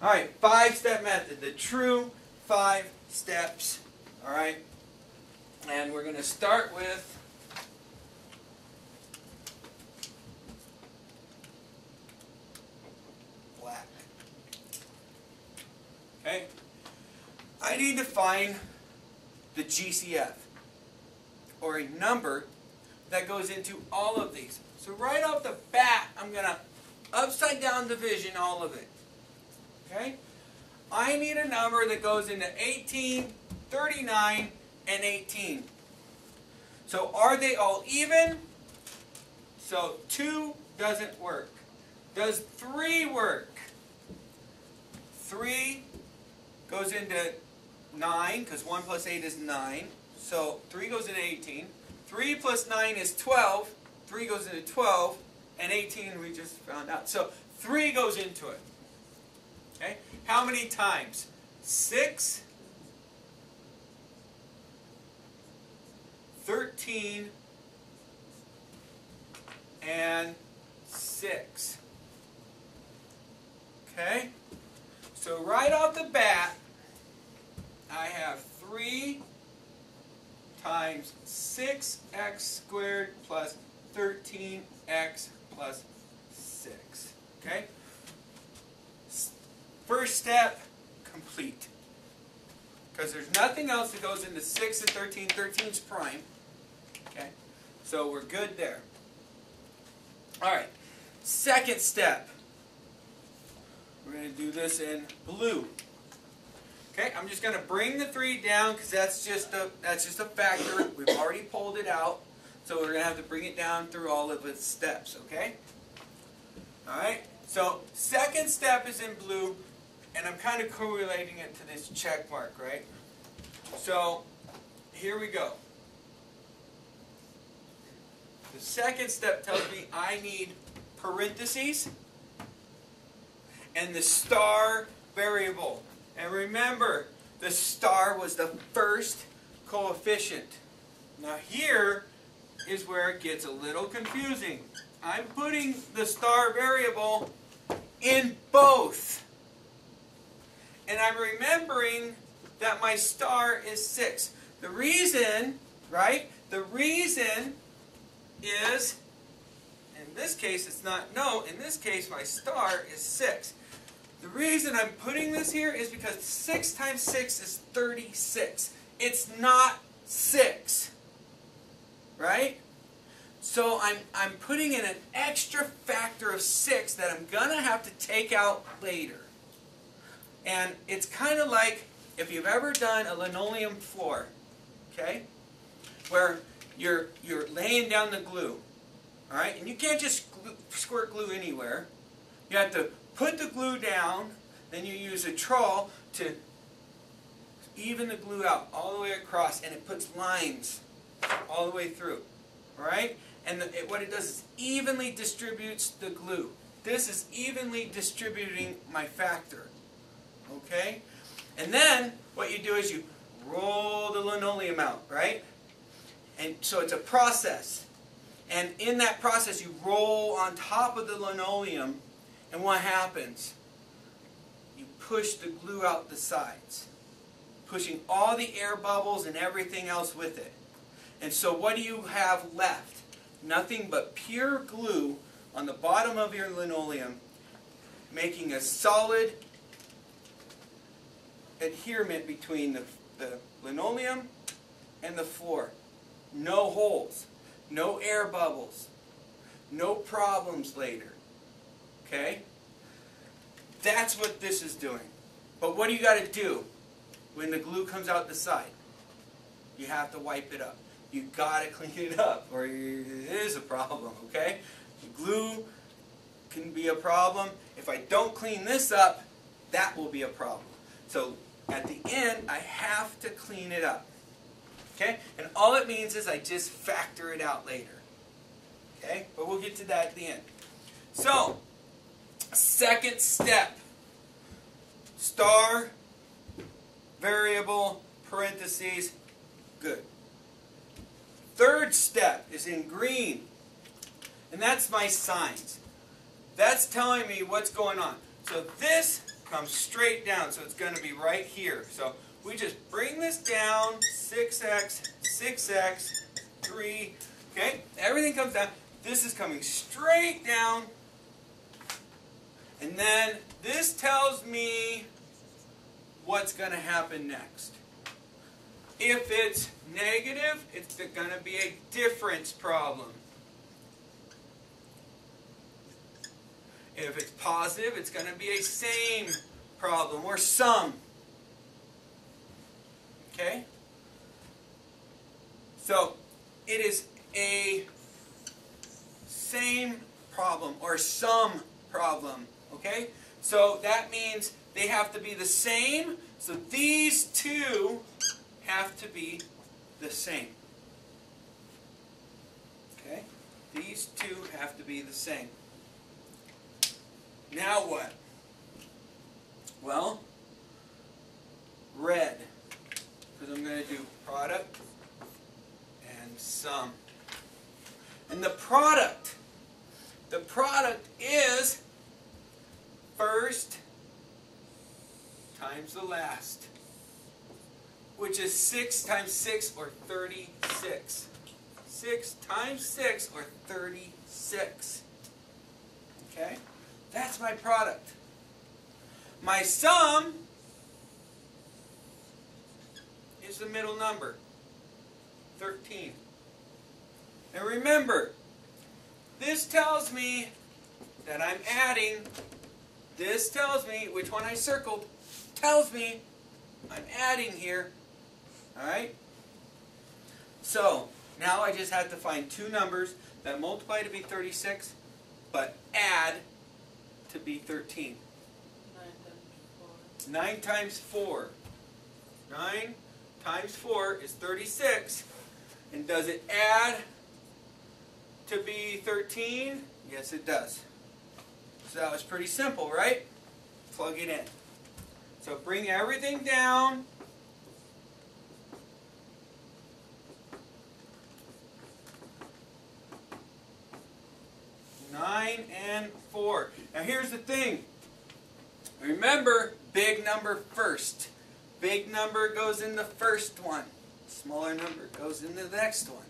All right, five-step method, the true 5 steps. All right, and we're going to start with black. Okay, I need to find the GCF, or a number that goes into all of these. So right off the bat, I'm going to upside down division all of it. Okay? I need a number that goes into 18, 39, and 18. So are they all even? So 2 doesn't work. Does 3 work? 3 goes into 9, because 1 plus 8 is 9. So 3 goes into 18. 3 plus 9 is 12. 3 goes into 12. And 18 we just found out. So 3 goes into it. Okay? How many times? 6, 13, and 6. Okay? So right off the bat, I have 3 times 6x squared plus 13x plus 6. Okay? First step, complete. Because there's nothing else that goes into 6 and 13. 13 is prime. Okay? So we're good there. Alright. Second step. We're going to do this in blue. Okay, I'm just going to bring the 3 down because that's just a factor. We've already pulled it out. So we're going to have to bring it down through all of its steps, okay? Alright, so second step is in blue, and I'm kind of correlating it to this check mark, right? So here we go. The second step tells me I need parentheses and the star variable. And remember, the star was the first coefficient. Now here is where it gets a little confusing. I'm putting the star variable in both. And I'm remembering that my star is 6. The reason, right? The reason is, in this case it's not, no, in this case my star is 6. The reason I'm putting this here is because 6 times 6 is 36. It's not 6. Right? So I'm putting in an extra factor of 6 that I'm going to have to take out later. And it's kind of like if you've ever done a linoleum floor, okay? Where you're laying down the glue. All right? And you can't just squirt glue anywhere. You have to put the glue down, then you use a trowel to even the glue out all the way across, and it puts lines all the way through. Alright? And what it does is evenly distributes the glue. This is evenly distributing my factor. Okay? And then what you do is you roll the linoleum out, right? And so it's a process. And in that process you roll on top of the linoleum, and what happens? You push the glue out the sides, pushing all the air bubbles and everything else with it. And so what do you have left? Nothing but pure glue on the bottom of your linoleum, making a solid adherent between the linoleum and the floor. No holes, no air bubbles, no problems later. Okay? That's what this is doing. But what do you got to do when the glue comes out the side? You have to wipe it up. You got to clean it up, or it is a problem, okay? The glue can be a problem. If I don't clean this up, that will be a problem. So at the end, I have to clean it up. Okay? And all it means is I just factor it out later. Okay? But we'll get to that at the end. So, second step. Star, variable, parentheses, good. Third step is in green. And that's my signs. That's telling me what's going on. So this comes straight down, so it's going to be right here. So we just bring this down, 6x, 6x, 3, okay? Everything comes down. This is coming straight down. And then this tells me what's going to happen next. If it's negative, it's going to be a difference problem. If it's positive, it's going to be a same problem or sum. Okay? So, it is a same problem or sum problem. Okay? So, that means they have to be the same. So, these two have to be the same. Okay? These two have to be the same. Now what? Well, red. Because I'm going to do product and sum. And the product is first times the last, which is 6 times 6 or 36. 6 times 6 or 36. Okay? That's my product. My sum is the middle number, 13. And remember, this tells me that I'm adding. This tells me, which one I circled, tells me I'm adding here. Alright? So, now I just have to find two numbers that multiply to be 36, but add to be 13. 9 times 4. 9 times 4 is 36. And does it add to be 13? Yes, it does. So that was pretty simple, right? Plug it in. So bring everything down. Nine and 4. Now here's the thing. Remember, big number first. Big number goes in the first one. Smaller number goes in the next one.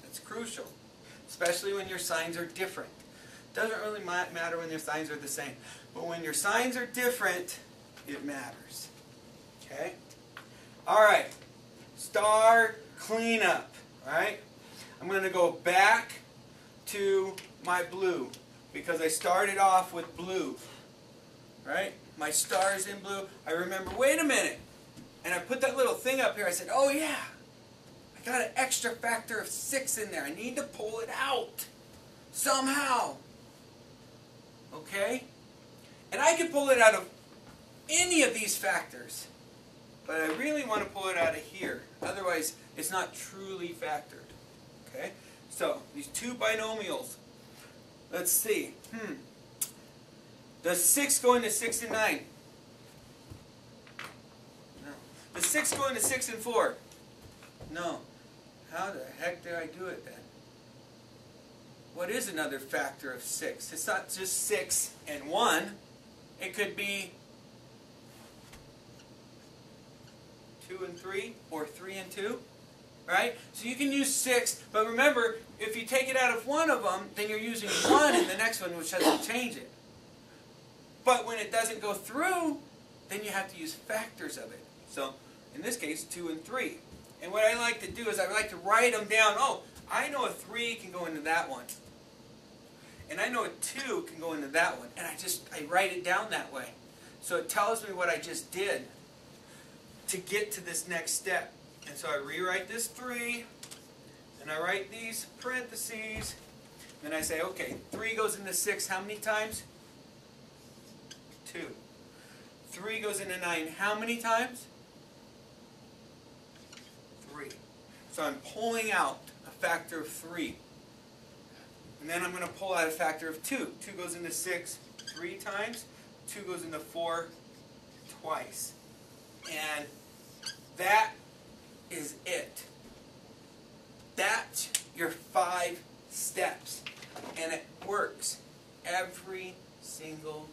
That's crucial. Especially when your signs are different. Doesn't really matter when your signs are the same. But when your signs are different, it matters. Okay? Alright. Star cleanup. Alright? I'm going to go back to my blue, because I started off with blue, right? My star is in blue. I remember, wait a minute, and I put that little thing up here. I said, oh yeah, I got an extra factor of 6 in there. I need to pull it out somehow. Okay? And I can pull it out of any of these factors, but I really want to pull it out of here. Otherwise, it's not truly factored. Okay? So, these two binomials. Let's see. Does 6 go into 6 and 9? No. Does 6 go into 6 and 4? No. How the heck did I do it then? What is another factor of 6? It's not just 6 and 1. It could be 2 and 3 or 3 and 2. Right? So you can use 6, but remember, if you take it out of one of them, then you're using 1 in the next one, which doesn't change it. But when it doesn't go through, then you have to use factors of it. So, in this case, 2 and 3. And what I like to do is I like to write them down. Oh, I know a 3 can go into that one. And I know a 2 can go into that one. And I write it down that way. So it tells me what I just did to get to this next step. And so I rewrite this 3, and I write these parentheses, then I say, okay, 3 goes into 6 how many times? 2. 3 goes into 9 how many times? 3. So I'm pulling out a factor of 3. And then I'm going to pull out a factor of 2. 2 goes into 6 3 times. 2 goes into 4 twice. And that is it. That's your 5 steps. And it works every single